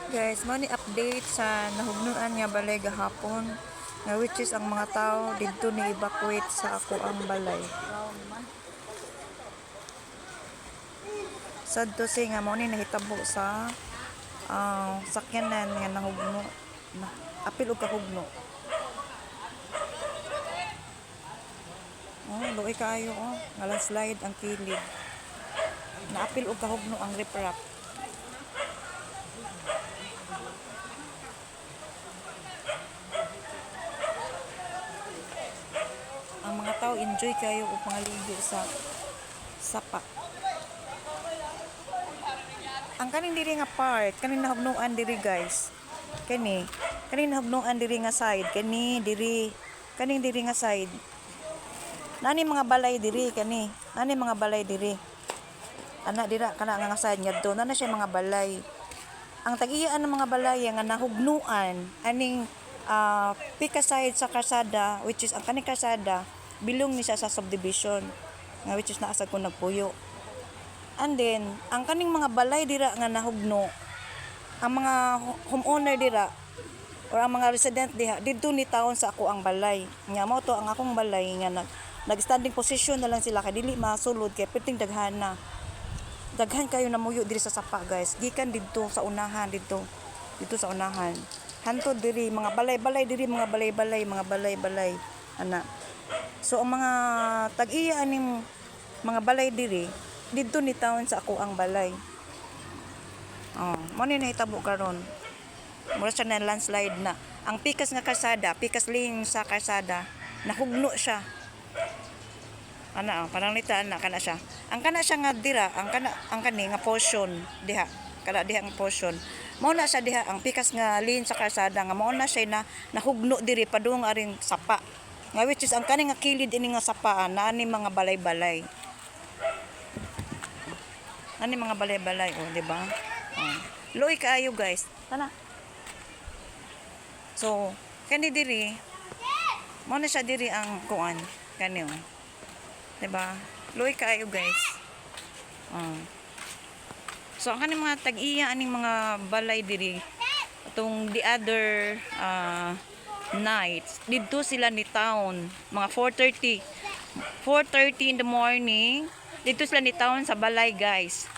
Guys, mo ni update sa nahugnuan nga balay gahapon nga which is ang mga tao didto ni evacuate sa ako ang balay. Sadto si nga mo ni nahitabo sa sakyanan nga nahugno na apil og kahugno. Luoy kaayo nga landslide ang kilid. Naapil og kahugno ang riprap. Ang mga tao enjoy kayo og pangaligo sa sapa. Ang kaning diri nga part, kaning nahugnoan diri guys. Kaning nahugnoan diri nga side, kaning diri nga side. Nani mga balay diri kani. Nani mga balay diri. Ana dira kana nga side ngadto na siya mga balay. Ang tag-iyaan ng mga balay nga nahugnuan aning pika side sa kalsada which is ang kaning kalsada bilong ni siya sa subdivision nga which is naa sa kun nagpuyo. And then ang kaning mga balay dira nga nahugno, ang mga homeowner dira or ang mga resident diha didto ni taon sa ako ang balay. Nya mo to ang akong balay nga nag-standing position na lang sila kay dili masulod kay piting daghana. Daghan kayo na muyo diri sa sapa guys. Gikan didto sa unahan dito sa unahan. Hantod diri mga balay-balay diri mga balay-balay ana. So ang mga tag-iya aning mga balay diri didto ni taon sa ako ang balay. Mo ni nahitabo karon. Mura siya na landslide na. Ang pikas nga kalsada, pikas lane sa kalsada, nahugno siya. Parang nita ana kana siya. Ang kana siya nga dira, ang kani nga portion diha. Kana diha ang portion. Mao na siya diha ang pikas nga lane sa kalsada nga mao na siya na nahugno diri padung aring sapa. Nga which is ang kani nga kilid ini nga sapa na ani mga balay-balay. Ani mga balay-balay di ba? Luoy kaayo guys. Tana. So, kani diri mao na siya diri ang kuan kani diba? Luoy kaayo guys. So ang kaning mga tag-iya aning mga balay diri atong the other nights didto sila ni town mga 4:30 in the morning didto sila ni town sa balay guys.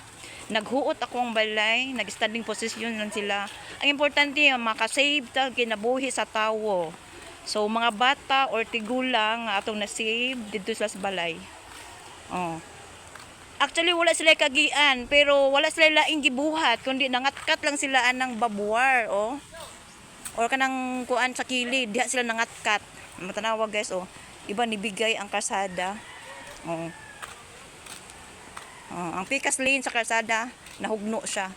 Naghuot ako ang balay, nag-standing position lang sila. Ang importante makasave ta kinabuhi sa tawo. So mga bata or tigulang atong na-save dito sa balay. Actually wala sila kagian pero wala sila laing gibuhat kundi nangatkat lang sila anang babuar or kanang kuan sa kilid diha sila nangatkat. Matanawa guys iba nibigay ang kalsada. Ang pikas lane sa kalsada nahugno siya.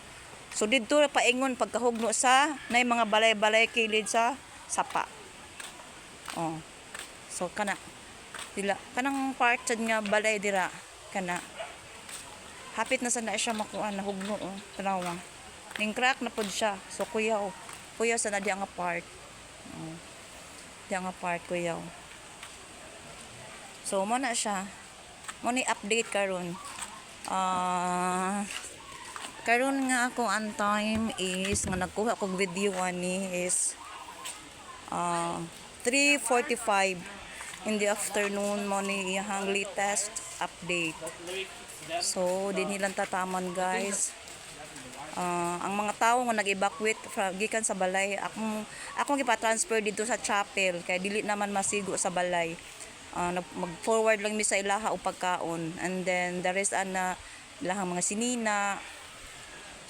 So didto paingon pagkahugno sa nay mga balay-balay kilid sa sapa. So kana dila kanang part sad nga balay dira kana hapit na sana siya makuan nahugno tanawa ning crack na pud siya. So kuyaw sa na di nga part kuyaw. So mo na siya mo ni update karon karon nga ako ang time is nga nagkuha kog video ani is 3:45 in the afternoon mo ni iyang latest update. So di nilang tataman guys. Ang mga tao nga nag-evacuate gikan sa balay akong gipa-transfer dito sa chapel kay dili naman masigo sa balay. Mag-forward lang mi sa ilaha o pagkaon and then the rest ilahang mga sinina.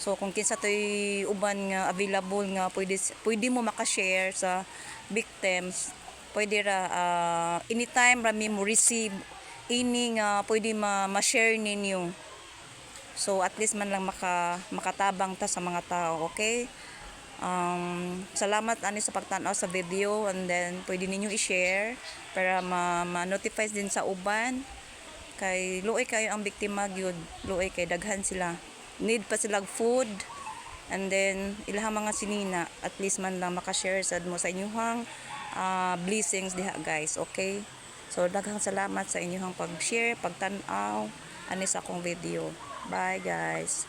So kung kinsa toy uban nga available nga pwede mo maka-share sa victims, pwede ra anytime ra mo receive ini nga pwede ma-share ninyo. So at least man lang makatabang ta sa mga tao, okay? Salamat ani sa pagtan-aw sa video and then pwede ninyo i-share para ma-notify din sa uban kay luoy kayo ang biktima gyud. Luoy kay daghan sila. Need pa sila food and then ilahang mga sinina at least man lang maka-share sad mo sa inyong blessings diha guys, okay? So daghang salamat sa inyong pag-share, pagtan-aw ani sa akong video. Bye guys.